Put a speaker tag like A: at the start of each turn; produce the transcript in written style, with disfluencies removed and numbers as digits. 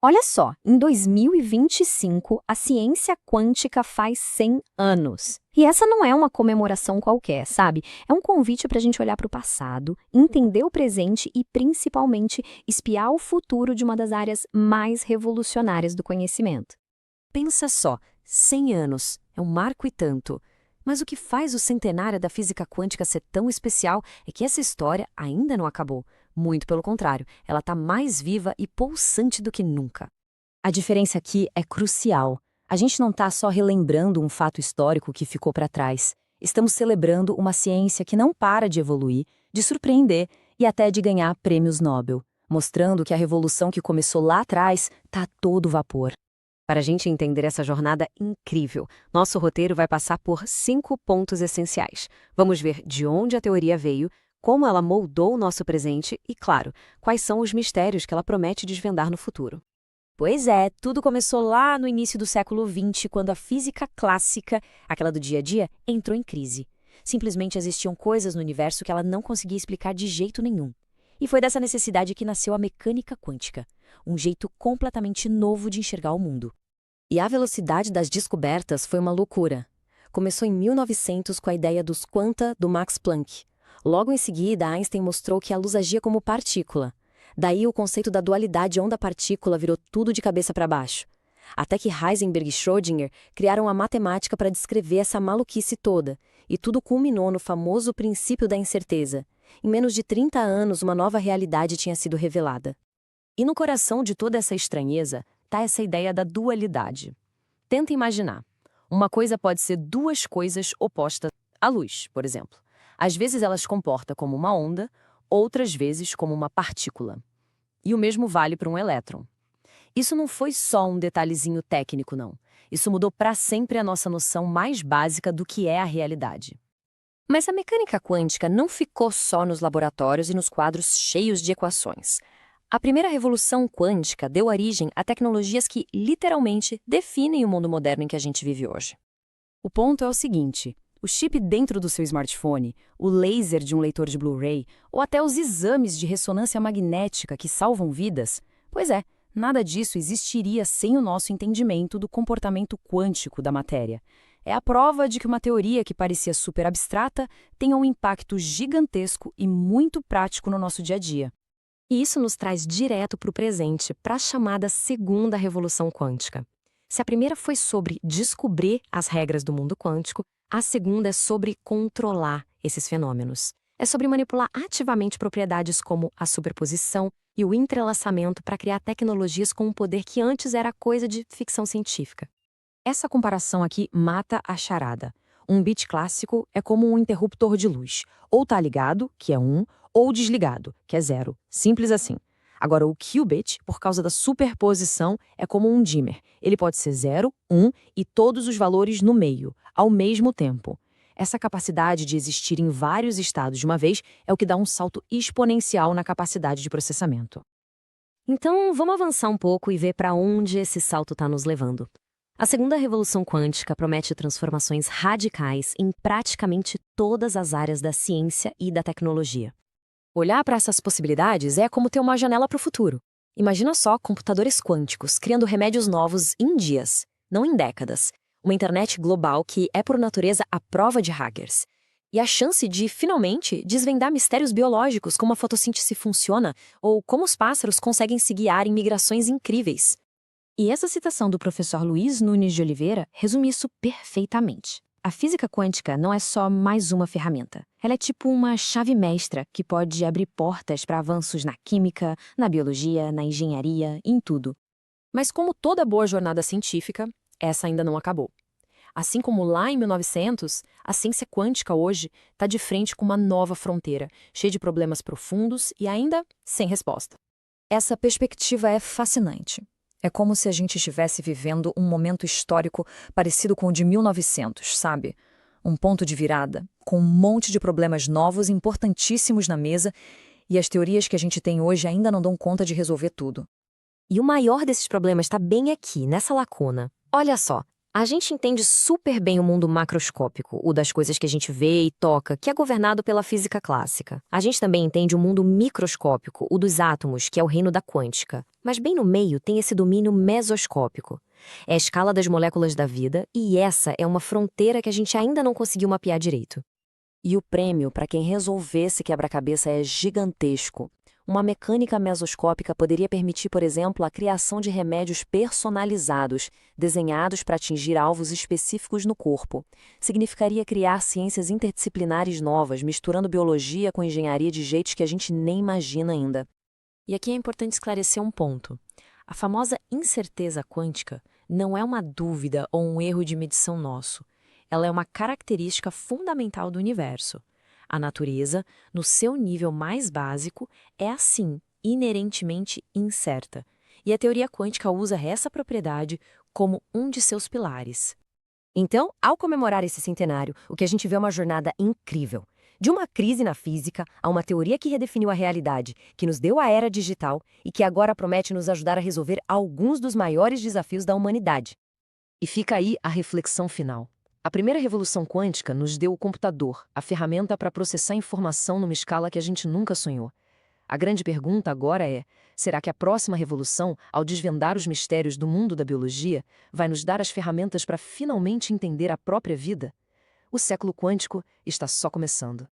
A: Olha só, em 2025, a ciência quântica faz 100 anos. E essa não é uma comemoração qualquer, sabe? É um convite para a gente olhar para o passado, entender o presente e, principalmente, espiar o futuro de uma das áreas mais revolucionárias do conhecimento.
B: Pensa só, 100 anos, é um marco e tanto. Mas o que faz o centenário da física quântica ser tão especial é que essa história ainda não acabou. Muito pelo contrário, ela está mais viva e pulsante do que nunca.
C: A diferença aqui é crucial. A gente não está só relembrando um fato histórico que ficou para trás. Estamos celebrando uma ciência que não para de evoluir, de surpreender e até de ganhar prêmios Nobel, mostrando que a revolução que começou lá atrás está a todo vapor.
B: Para a gente entender essa jornada incrível, nosso roteiro vai passar por 5 pontos essenciais. Vamos ver de onde a teoria veio, como ela moldou o nosso presente e, claro, quais são os mistérios que ela promete desvendar no futuro. Pois é, tudo começou lá no início do século XX, quando a física clássica, aquela do dia a dia, entrou em crise. Simplesmente existiam coisas no universo que ela não conseguia explicar de jeito nenhum. E foi dessa necessidade que nasceu a mecânica quântica, um jeito completamente novo de enxergar o mundo.
C: E a velocidade das descobertas foi uma loucura. Começou em 1900 com a ideia dos quanta do Max Planck. Logo em seguida, Einstein mostrou que a luz agia como partícula. Daí o conceito da dualidade onda-partícula virou tudo de cabeça para baixo. Até que Heisenberg e Schrödinger criaram a matemática para descrever essa maluquice toda. E tudo culminou no famoso princípio da incerteza. Em menos de 30 anos, uma nova realidade tinha sido revelada. E no coração de toda essa estranheza está essa ideia da dualidade. Tenta imaginar. Uma coisa pode ser duas coisas opostas. A luz, por exemplo. Às vezes ela se comporta como uma onda, outras vezes como uma partícula. E o mesmo vale para um elétron. Isso não foi só um detalhezinho técnico, não. Isso mudou para sempre a nossa noção mais básica do que é a realidade.
A: Mas a mecânica quântica não ficou só nos laboratórios e nos quadros cheios de equações. A primeira revolução quântica deu origem a tecnologias que, literalmente, definem o mundo moderno em que a gente vive hoje.
B: O ponto é o seguinte: o chip dentro do seu smartphone, o laser de um leitor de Blu-ray, ou até os exames de ressonância magnética que salvam vidas, pois é, nada disso existiria sem o nosso entendimento do comportamento quântico da matéria. É a prova de que uma teoria que parecia super abstrata tem um impacto gigantesco e muito prático no nosso dia a dia.
C: E isso nos traz direto para o presente, para a chamada segunda revolução quântica. Se a primeira foi sobre descobrir as regras do mundo quântico, a segunda é sobre controlar esses fenômenos. É sobre manipular ativamente propriedades como a superposição e o entrelaçamento para criar tecnologias com um poder que antes era coisa de ficção científica. Essa comparação aqui mata a charada. Um bit clássico é como um interruptor de luz. Ou está ligado, que é 1, ou desligado, que é 0. Simples assim. Agora, o qubit, por causa da superposição, é como um dimmer. Ele pode ser 0, 1 e todos os valores no meio, ao mesmo tempo. Essa capacidade de existir em vários estados de uma vez é o que dá um salto exponencial na capacidade de processamento.
A: Então, vamos avançar um pouco e ver para onde esse salto está nos levando. A segunda revolução quântica promete transformações radicais em praticamente todas as áreas da ciência e da tecnologia.
C: Olhar para essas possibilidades é como ter uma janela para o futuro. Imagina só computadores quânticos criando remédios novos em dias, não em décadas. Uma internet global que é, por natureza, a prova de hackers. E a chance de, finalmente, desvendar mistérios biológicos, como a fotossíntese funciona, ou como os pássaros conseguem se guiar em migrações incríveis. E essa citação do professor Luiz Nunes de Oliveira resume isso perfeitamente. A física quântica não é só mais uma ferramenta. Ela é tipo uma chave mestra que pode abrir portas para avanços na química, na biologia, na engenharia, em tudo.
B: Mas como toda boa jornada científica, essa ainda não acabou. Assim como lá em 1900, a ciência quântica hoje está de frente com uma nova fronteira, cheia de problemas profundos e ainda sem resposta.
C: Essa perspectiva é fascinante. É como se a gente estivesse vivendo um momento histórico parecido com o de 1900, sabe? Um ponto de virada, com um monte de problemas novos importantíssimos na mesa, e as teorias que a gente tem hoje ainda não dão conta de resolver tudo.
A: E o maior desses problemas está bem aqui, nessa lacuna. Olha só,
C: A gente entende super bem o mundo macroscópico, o das coisas que a gente vê e toca, que é governado pela física clássica. A gente também entende o mundo microscópico, o dos átomos, que é o reino da quântica. Mas bem no meio tem esse domínio mesoscópico. É a escala das moléculas da vida, e essa é uma fronteira que a gente ainda não conseguiu mapear direito. E o prêmio para quem resolver esse quebra-cabeça é gigantesco. Uma mecânica mesoscópica poderia permitir, por exemplo, a criação de remédios personalizados, desenhados para atingir alvos específicos no corpo. Significaria criar ciências interdisciplinares novas, misturando biologia com engenharia de jeitos que a gente nem imagina ainda. E aqui é importante esclarecer um ponto. A famosa incerteza quântica não é uma dúvida ou um erro de medição nosso. Ela é uma característica fundamental do universo. A natureza, no seu nível mais básico, é assim, inerentemente incerta. E a teoria quântica usa essa propriedade como um de seus pilares. Então, ao comemorar esse centenário, o que a gente vê é uma jornada incrível. De uma crise na física a uma teoria que redefiniu a realidade, que nos deu a era digital e que agora promete nos ajudar a resolver alguns dos maiores desafios da humanidade. E fica aí a reflexão final. A primeira revolução quântica nos deu o computador, a ferramenta para processar informação numa escala que a gente nunca sonhou. A grande pergunta agora é: será que a próxima revolução, ao desvendar os mistérios do mundo da biologia, vai nos dar as ferramentas para finalmente entender a própria vida? O século quântico está só começando.